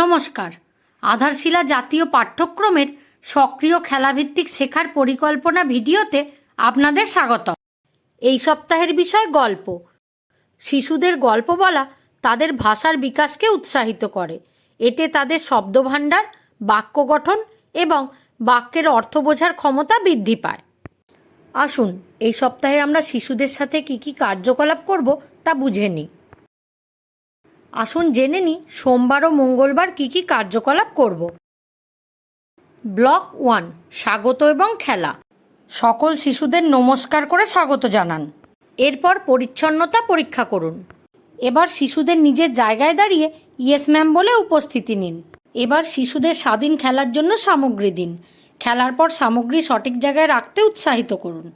নমস্কার। আধারশিলা জাতীয় পাঠ্যক্রমের সক্রিয় খেলাভিত্তিক শেখার পরিকল্পনা ভিডিওতে আপনাদের স্বাগত। এই সপ্তাহের বিষয় গল্প। শিশুদের গল্প বলা তাদের ভাষার বিকাশকে উৎসাহিত করে। এতে তাদের শব্দভাণ্ডার, বাক্য গঠন এবং বাক্যের অর্থ বোঝার ক্ষমতা বৃদ্ধি পায়। আসুন এই সপ্তাহে আমরা শিশুদের সাথে কী কার্যকলাপ করব তা বুঝে নিই। আসুন জেনে নিই সোমবার ও মঙ্গলবার কী কার্যকলাপ করব। ব্লক 1, স্বাগত এবং খেলা। সকল শিশুদের নমস্কার করে স্বাগত জানান। এরপর পরিচ্ছন্নতা পরীক্ষা করুন। এবার শিশুদের নিজের জায়গায় দাঁড়িয়ে ইয়েস ম্যাম বলে উপস্থিতি নিন। এবার শিশুদের স্বাধীন খেলার জন্য সামগ্রী দিন। খেলার পর সামগ্রী সঠিক জায়গায় রাখতে উৎসাহিত করুন।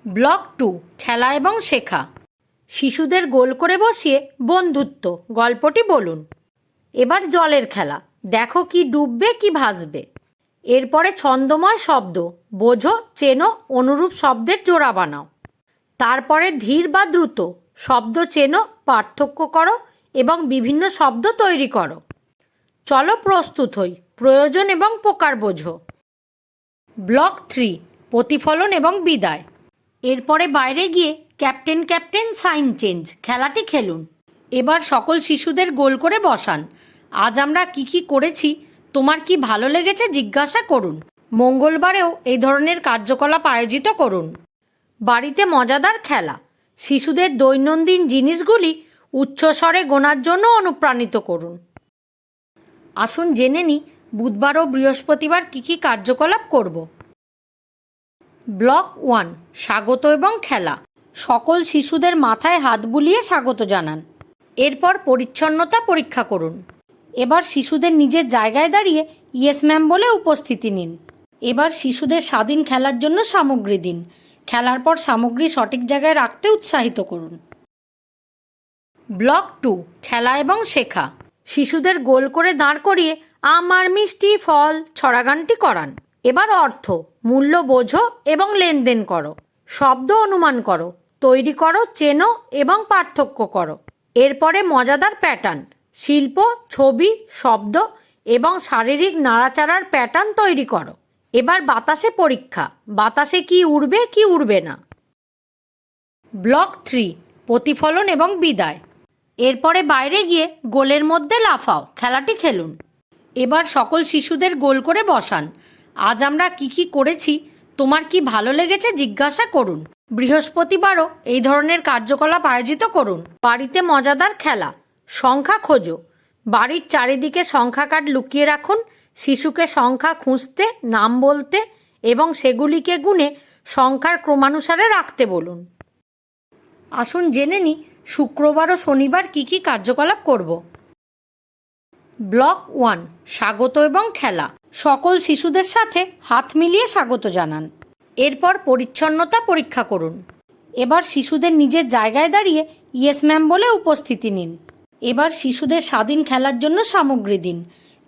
ব্লক 2, খেলা এবং শেখা। শিশুদের গোল করে বসিয়ে বন্ধুত্ব গল্পটি বলুন। এবার জলের খেলা, দেখো কি ডুববে কি ভাসবে। এরপরে ছন্দময় শব্দ, বোঝো, চেনো, অনুরূপ শব্দের জোড়া বানাও। তারপরে ধীর বা দ্রুত শব্দ চেনো, পার্থক্য করো এবং বিভিন্ন শব্দ তৈরি করো। চলো প্রস্তুত হই, প্রয়োজন এবং প্রকার বোঝো। ব্লক 3, প্রতিফলন এবং বিদায়। এরপরে বাইরে গিয়ে ক্যাপ্টেন ক্যাপ্টেন সাইন চেঞ্জ খেলাটি খেলুন। এবার সকল শিশুদের গোল করে বসান। আজ আমরা কী করেছি, তোমার কি ভালো লেগেছে জিজ্ঞাসা করুন। মঙ্গলবারেও এই ধরনের কার্যকলাপ আয়োজিত করুন। বাড়িতে মজাদার খেলা। শিশুদের দৈনন্দিন জিনিসগুলি উচ্চস্বরে গোনার জন্য অনুপ্রাণিত করুন। আসুন জেনে নিই বুধবার ও বৃহস্পতিবার কী কার্যকলাপ করব। ব্লক 1, স্বাগত এবং খেলা। সকল শিশুদের মাথায় হাত বুলিয়ে স্বাগত জানান। এরপর পরিচ্ছন্নতা পরীক্ষা করুন। এবার শিশুদের নিজের জায়গায় দাঁড়িয়ে ইয়েস ম্যাম বলে উপস্থিতি নিন। এবার শিশুদের স্বাধীন খেলার জন্য সামগ্রী দিন। খেলার পর সামগ্রী সঠিক জায়গায় রাখতে উৎসাহিত করুন। ব্লক 2, খেলা এবং শেখা। শিশুদের গোল করে দাঁড় করিয়ে আমার মিষ্টি ফল ছড়াগানটি করান। এবার অর্থ, মূল্য বোঝো এবং লেনদেন করো। শব্দ অনুমান করো, তৈরি করো, চেনো এবং পার্থক্য করো। এরপরে মজাদার প্যাটার্ন, শিল্প, ছবি, শব্দ এবং শারীরিক নাড়াচাড়ার প্যাটার্ন তৈরি করো। এবার বাতাসে পরীক্ষা, বাতাসে কি উড়বে কি উড়বে না। ব্লক 3, প্রতিফলন এবং বিদায়। এরপরে বাইরে গিয়ে গোলের মধ্যে লাফাও খেলাটি খেলুন। এবার সকল শিশুদের গোল করে বসান। আজ আমরা কী করেছি, তোমার কি ভালো লেগেছে জিজ্ঞাসা করুন। বৃহস্পতিবারও এই ধরনের কার্যকলাপ আয়োজিত করুন। বাড়িতে মজাদার খেলা, সংখ্যা খোঁজো। বাড়ির চারিদিকে সংখ্যা কার্ড লুকিয়ে রাখুন। শিশুকে সংখ্যা খুঁজতে, নাম বলতে এবং সেগুলিকে গুণে সংখ্যার ক্রমানুসারে রাখতে বলুন। আসুন জেনে নিই শুক্রবার ও শনিবার কী কার্যকলাপ করব। ব্লক 1, স্বাগত এবং খেলা। সকল শিশুদের সাথে হাত মিলিয়ে স্বাগত জানান। এরপর পরিচ্ছন্নতা পরীক্ষা করুন। এবার শিশুদের নিজের জায়গায় দাঁড়িয়ে ইয়েস ম্যাম বলে উপস্থিতি নিন। এবার শিশুদের স্বাধীন খেলার জন্য সামগ্রী দিন।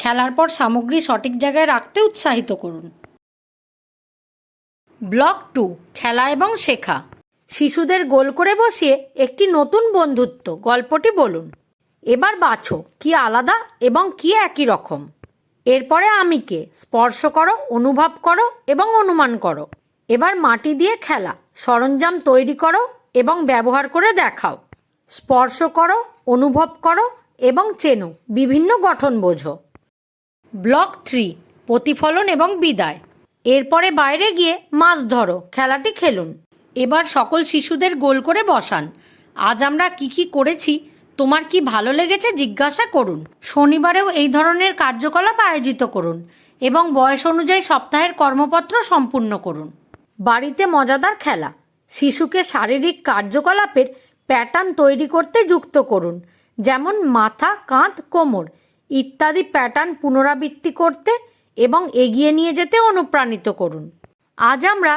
খেলার পর সামগ্রী সঠিক জায়গায় রাখতে উৎসাহিত করুন। ব্লক 2, খেলা এবং শেখা। শিশুদের গোল করে বসিয়ে একটি নতুন বন্ধুত্ব গল্পটি বলুন। এবার বাছো কি আলাদা এবং কি একই রকম। এরপরে আমিকে স্পর্শ করো, অনুভব করো এবং অনুমান করো। এবার মাটি দিয়ে খেলা, সরঞ্জাম তৈরি করো এবং ব্যবহার করে দেখাও। স্পর্শ করো, অনুভব করো এবং চেনো, বিভিন্ন গঠন বোঝো। ব্লক 3, প্রতিফলন এবং বিদায়। এরপরে বাইরে গিয়ে মাছ ধরো খেলাটি খেলুন। এবার সকল শিশুদের গোল করে বসান। আজ আমরা কী করেছি, তোমার কি ভালো লেগেছে জিজ্ঞাসা করুন। শনিবারেও এই ধরনের কার্যকলাপ আয়োজিত করুন এবং বয়স অনুযায়ী সপ্তাহের কর্মপত্র সম্পূর্ণ করুন। বাড়িতে মজাদার খেলা, শিশুকে শারীরিক কার্যকলাপের প্যাটার্ন তৈরি করতে যুক্ত করুন, যেমন মাথা, কাঁধ, কোমর ইত্যাদি প্যাটার্ন পুনরাবৃত্তি করতে এবং এগিয়ে নিয়ে যেতে অনুপ্রাণিত করুন। আজ আমরা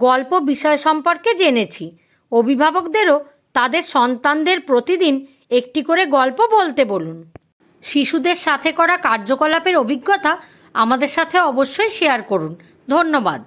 গল্প বিষয় সম্পর্কে জেনেছি। অভিভাবকদেরও তাদের সন্তানদের প্রতিদিন একটি করে গল্প বলতে বলুন। শিশুদের সাথে করা কার্যকলাপের অভিজ্ঞতা আমাদের সাথে অবশ্যই শেয়ার করুন। ধন্যবাদ।